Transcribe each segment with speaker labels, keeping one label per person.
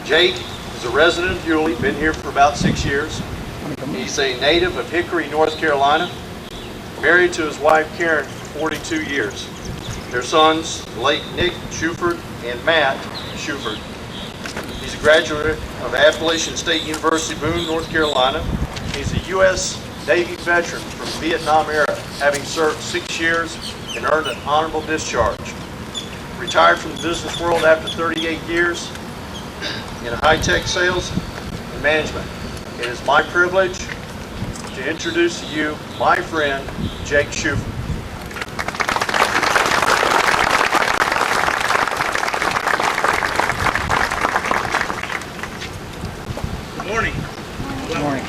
Speaker 1: Jake is a resident of Yulee, been here for about 6 years. He's a native of Hickory, North Carolina, married to his wife Karen for 42 years. Their sons, late Nick Shuford and Matt Shuford. He's a graduate of Appalachian State University, Boone, North Carolina. He's a U.S. Navy veteran from the Vietnam era, having served 6 years and earned an honorable discharge. Retired from the business world after 38 years in high-tech sales and management. It is my privilege to introduce to you my friend, Jake Shuford.
Speaker 2: Good morning.
Speaker 3: Good morning.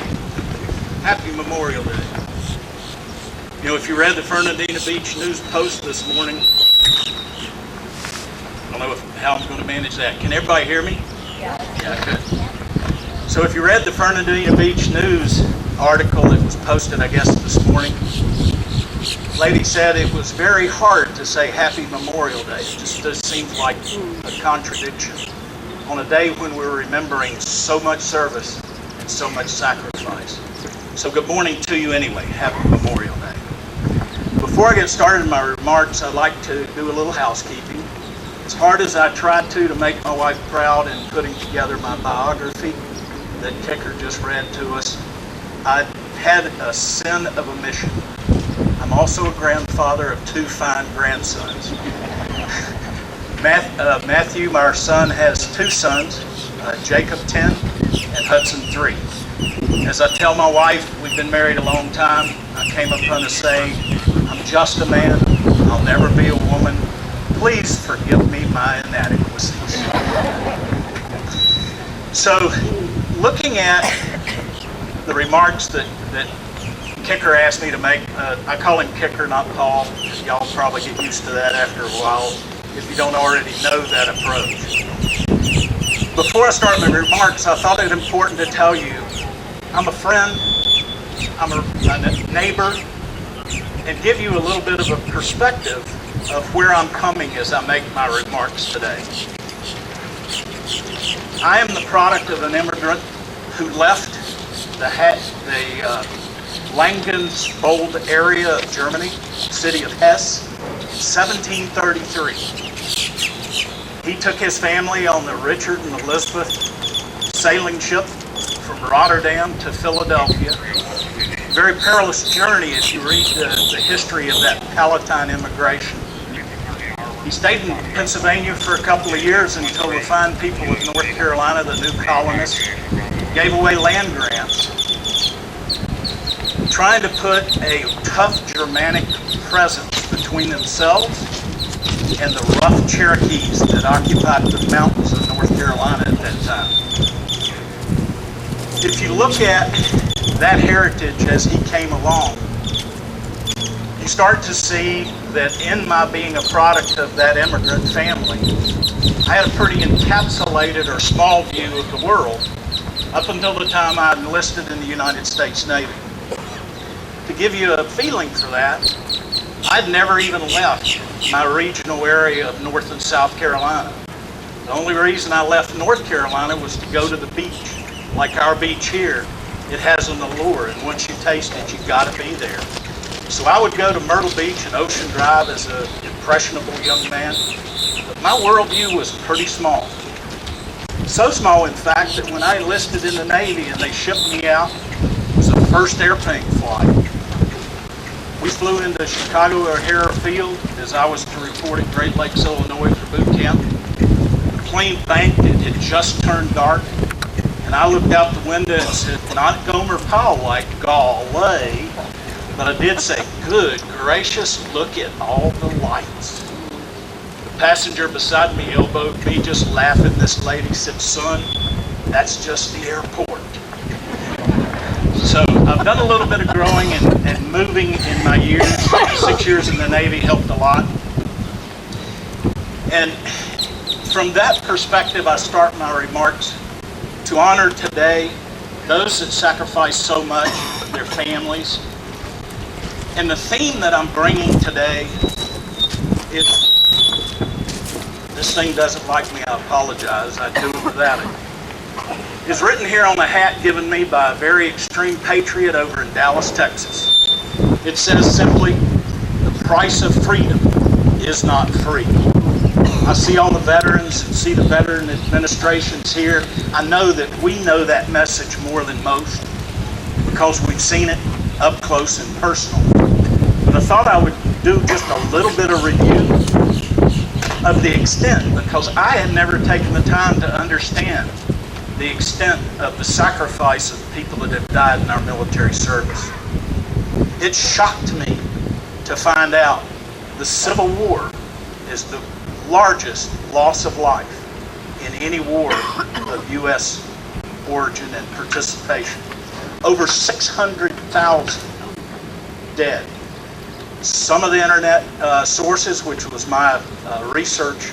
Speaker 2: Happy Memorial Day. You know, if you read the Fernandina Beach News Post this morning, I don't know how I'm going to manage that. Can everybody hear me? Yeah, good. So if you read the Fernandina Beach News article that was posted, I guess, this morning, the lady said it was very hard to say Happy Memorial Day. It just seems like a contradiction on a day when we're remembering so much service and so much sacrifice. So good morning to you anyway. Happy Memorial Day. Before I get started in my remarks, I'd like to do a little housekeeping. As hard as I tried to make my wife proud in putting together my biography that Kicker just read to us, I had a sin of omission. I'm also a grandfather of 2 fine grandsons. Matthew, our son, has 2 sons, Jacob 10 and Hudson 3. As I tell my wife, we've been married a long time. I came upon a saying, I'm just a man, I'll never be a woman. Please forgive me my inadequacies. So, looking at the remarks that Kicker asked me to make, I call him Kicker, not Paul. Y'all probably get used to that after a while if you don't already know that approach. Before I start my remarks, I thought it important to tell you I'm a friend, I'm a neighbor, and give you a little bit of a perspective of where I'm coming as I make my remarks today. I am the product of an immigrant who left the Langenbold area of Germany, city of Hesse, 1733. He took his family on the Richard and Elizabeth sailing ship from Rotterdam to Philadelphia. Very perilous journey if you read the history of that Palatine immigration. He stayed in Pennsylvania for a couple of years until the fine people of North Carolina, the new colonists, gave away land grants, trying to put a tough Germanic presence between themselves and the rough Cherokees that occupied the mountains of North Carolina at that time. If you look at that heritage as he came along, you start to see that in my being a product of that immigrant family, I had a pretty encapsulated or small view of the world up until the time I enlisted in the United States Navy. To give you a feeling for that, I'd never even left my regional area of North and South Carolina. The only reason I left North Carolina was to go to the beach. Like our beach here, it has an allure, and once you taste it, you've got to be there. So I would go to Myrtle Beach and Ocean Drive as an impressionable young man, but my worldview was pretty small. So small, in fact, that when I enlisted in the Navy and they shipped me out, it was the first airplane flight. We flew into Chicago O'Hare Field as I was to report at Great Lakes, Illinois for boot camp. The plane banked, it had just turned dark, and I looked out the window and said, not Gomer Powell like golly, but I did say, good gracious, look at all the lights. The passenger beside me elbowed me, just laughing. This lady said, son, that's just the airport. So I've done a little bit of growing and moving in my years. 6 years in the Navy helped a lot. And from that perspective, I start my remarks to honor today those that sacrifice so much, their families. And the theme that I'm bringing today is, this thing doesn't like me, I apologize, I do it without it. is written here on the hat given me by a very extreme patriot over in Dallas, Texas. It says simply, the price of freedom is not free. I see all the veterans, see the veteran administrations here. I know that we know that message more than most because we've seen it up close and personal. But I thought I would do just a little bit of review of the extent, because I had never taken the time to understand the extent of the sacrifice of people that have died in our military service. It shocked me to find out the Civil War is the largest loss of life in any war of U.S. origin and participation. Over 600,000 dead. Some of the internet sources, which was my research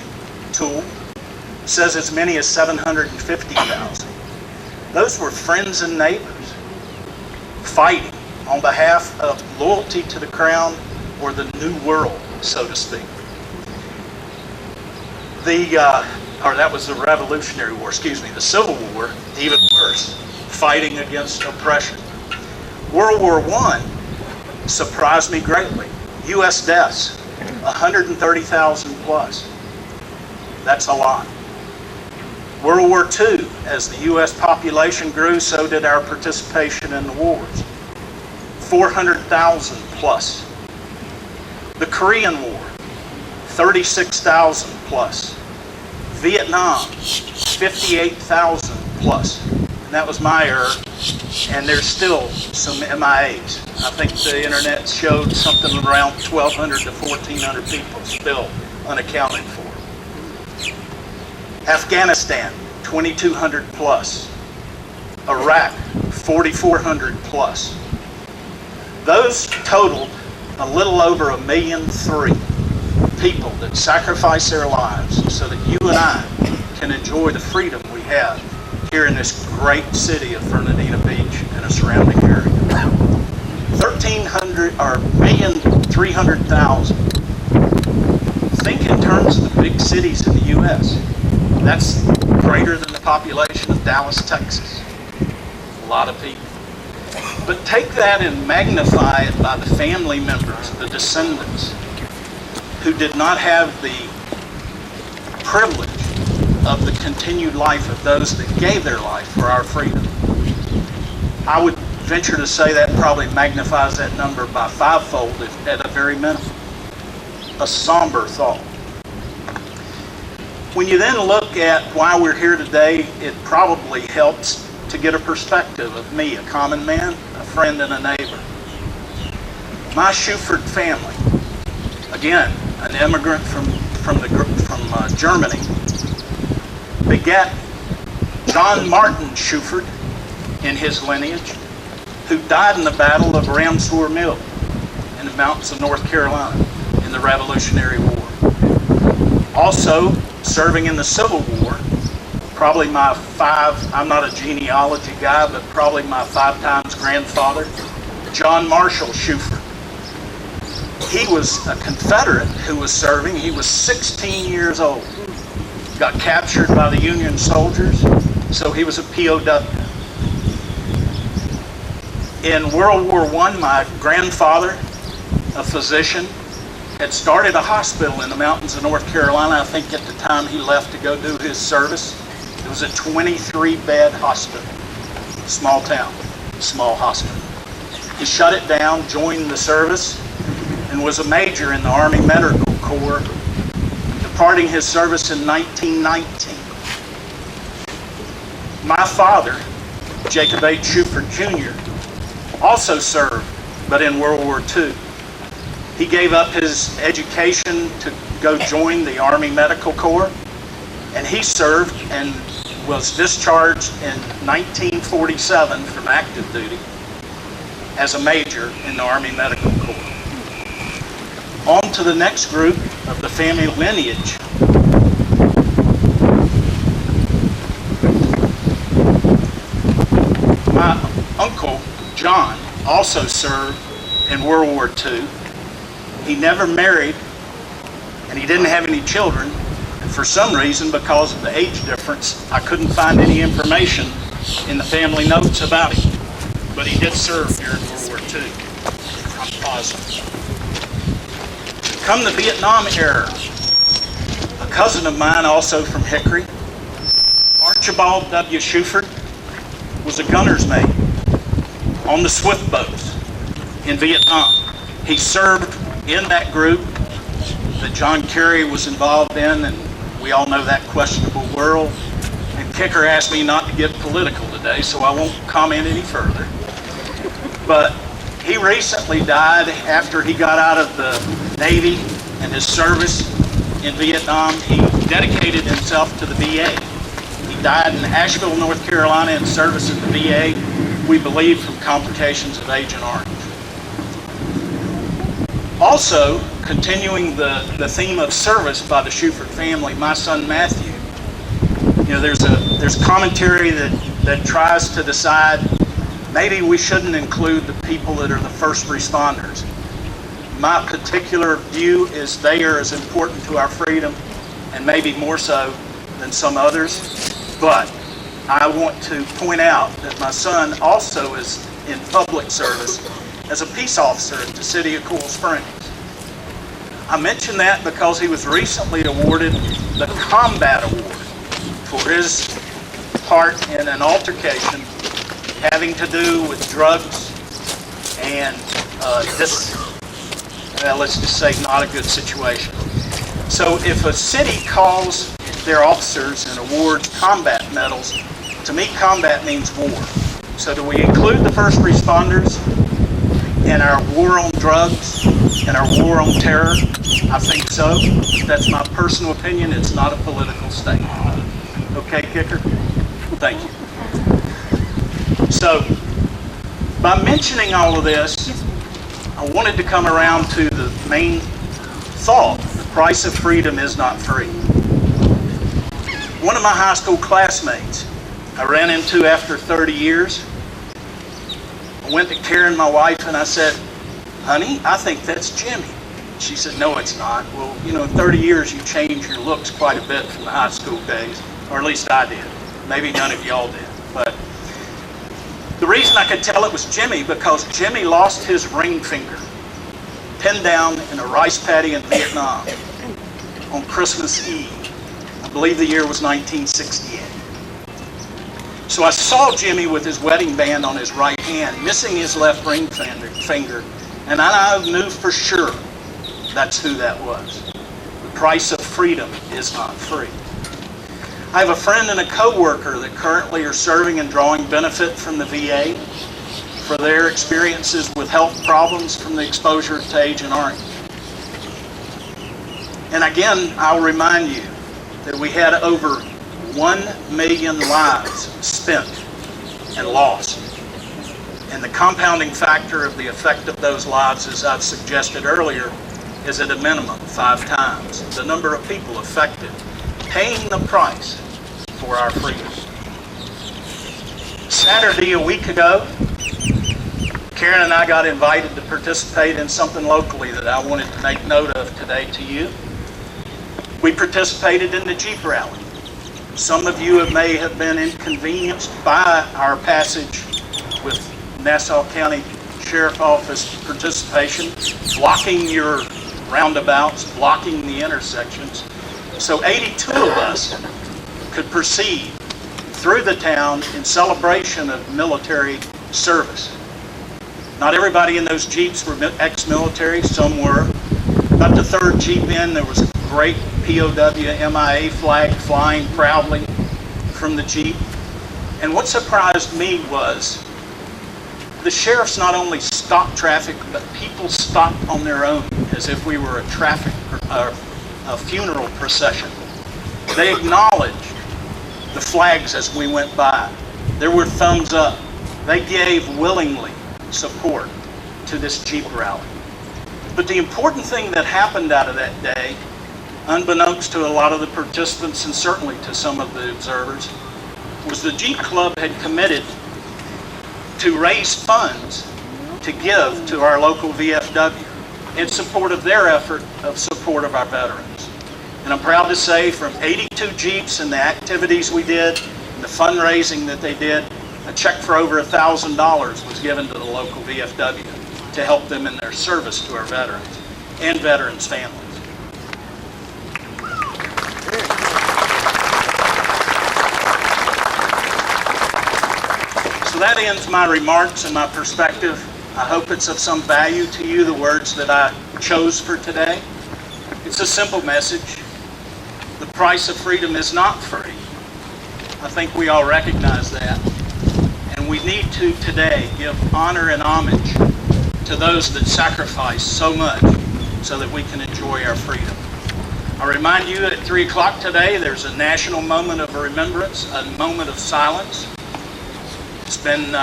Speaker 2: tool, says as many as 750,000. Those were friends and neighbors fighting on behalf of loyalty to the crown or the new world, so to speak. That was the Revolutionary War, the Civil War, even worse, fighting against oppression. World War I surprised me greatly. U.S. deaths, 130,000 plus. That's a lot. World War II, as the U.S. population grew, so did our participation in the wars. 400,000 plus. The Korean War, 36,000 plus. Vietnam, 58,000 plus. And that was my error. And there's still some MIAs. I think the internet showed something around 1,200 to 1,400 people still unaccounted for. Afghanistan, 2,200 plus. Iraq, 4,400 plus. Those totaled a little over 1.3 million people that sacrificed their lives so that you and I can enjoy the freedom we have here in this great city of Fernandina Beach and a surrounding area. 1,300,000. Think in terms of the big cities in the U.S. That's greater than the population of Dallas, Texas. A lot of people. But take that and magnify it by the family members, the descendants, who did not have the privilege of the continued life of those that gave their life for our freedom. I would venture to say that probably magnifies that number by fivefold at a very minimum. A somber thought. When you then look at why we're here today, it probably helps to get a perspective of me, a common man, a friend, and a neighbor. My Schufert family, again, an immigrant from Germany, begat John Martin Schufert in his lineage, who died in the Battle of Ramseur Mill in the mountains of North Carolina in the Revolutionary War. Also, serving in the Civil War, probably I'm not a genealogy guy, but probably my 5 times grandfather, John Marshall Schufert. He was a Confederate who was serving. He was 16 years old. Got captured by the Union soldiers, so he was a POW. In World War I, my grandfather, a physician, had started a hospital in the mountains of North Carolina. I think at the time he left to go do his service. It was a 23-bed hospital, small town, small hospital. He shut it down, joined the service, and was a major in the Army Medical Corps, departing his service in 1919. My father, Jacob H. Schufert Jr., also served, but in World War II. He gave up his education to go join the Army Medical Corps, and he served and was discharged in 1947 from active duty as a major in the Army Medical Corps. On to the next group of the family lineage. My uncle, John, also served in World War II. He never married, and he didn't have any children. For some reason, because of the age difference, I couldn't find any information in the family notes about him. But he did serve during World War II. I'm positive. Come the Vietnam era, a cousin of mine, also from Hickory, Archibald W. Shuford, was a gunner's mate on the Swift boats in Vietnam. He served in that group that John Kerry was involved in, and we all know that questionable world. And Kicker asked me not to get political today, so I won't comment any further. But he recently died after he got out of the Navy and his service in Vietnam. He dedicated himself to the VA. He died in Asheville, North Carolina in service at the VA, we believe from complications of Agent Orange. Also, continuing the theme of service by the Shuford family, my son Matthew, you know, there's commentary that tries to decide maybe we shouldn't include the people that are the first responders. My particular view is they are as important to our freedom, and maybe more so than some others. But I want to point out that my son also is in public service as a peace officer at the city of Cool Springs. I mention that because he was recently awarded the Combat Award for his part in an altercation having to do with drugs and let's just say not a good situation. So if a city calls their officers and awards combat medals, to me combat means war. So do we include the first responders in our war on drugs and our war on terror? I think so. That's my personal opinion. It's not a political statement. Okay, Kicker? Thank you. So, by mentioning all of this, I wanted to come around to the main thought. The price of freedom is not free. One of my high school classmates I ran into after 30 years. I went to Karen, my wife, and I said, "Honey, I think that's Jimmy." She said, "No, it's not." Well, you know, in 30 years, you change your looks quite a bit from the high school days, or at least I did. Maybe none of y'all did. But the reason I could tell it was Jimmy, because Jimmy lost his ring finger, pinned down in a rice paddy in Vietnam on Christmas Eve. I believe the year was 1968. So I saw Jimmy with his wedding band on his right hand, missing his left ring finger, and I knew for sure that's who that was. The price of freedom is not free. I have a friend and a co-worker that currently are serving and drawing benefit from the VA for their experiences with health problems from the exposure to Agent Orange. And again, I'll remind you that we had over 1 million lives spent and lost. And the compounding factor of the effect of those lives, as I've suggested earlier, is at a minimum 5 times the number of people affected, paying the price for our freedom. Saturday, a week ago, Karen and I got invited to participate in something locally that I wanted to make note of today to you. We participated in the Jeep rally. Some of you may have been inconvenienced by our passage with Nassau County Sheriff Office participation, blocking your roundabouts, blocking the intersections. So 82 of us could proceed through the town in celebration of military service. Not everybody in those Jeeps were ex-military, some were. About the third Jeep in, there was a great POW MIA flag flying proudly from the Jeep. And what surprised me was the sheriffs not only stopped traffic, but people stopped on their own as if we were a funeral procession. They acknowledged the flags as we went by. There were thumbs up. They gave willingly support to this Jeep rally. But the important thing that happened out of that day, unbeknownst to a lot of the participants and certainly to some of the observers, was the Jeep Club had committed to raise funds to give to our local VFW in support of their effort of support of our veterans. And I'm proud to say from 82 Jeeps and the activities we did, and the fundraising that they did, a check for over $1,000 was given to the local VFW to help them in their service to our veterans and veterans' families. So that ends my remarks and my perspective. I hope it's of some value to you, the words that I chose for today. It's a simple message. The price of freedom is not free. I think we all recognize that. And we need to today give honor and homage to those that sacrifice so much so that we can enjoy our freedom. I remind you at 3 o'clock today, there's a national moment of remembrance, a moment of silence. It's been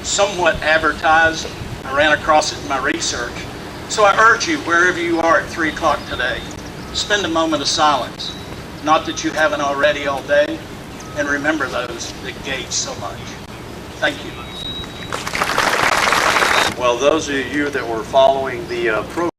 Speaker 2: somewhat advertised. I ran across it in my research. So I urge you, wherever you are at 3 o'clock today, spend a moment of silence. Not that you haven't already all day, and remember those that gave so much. Thank you.
Speaker 1: Well, those of you that were following the program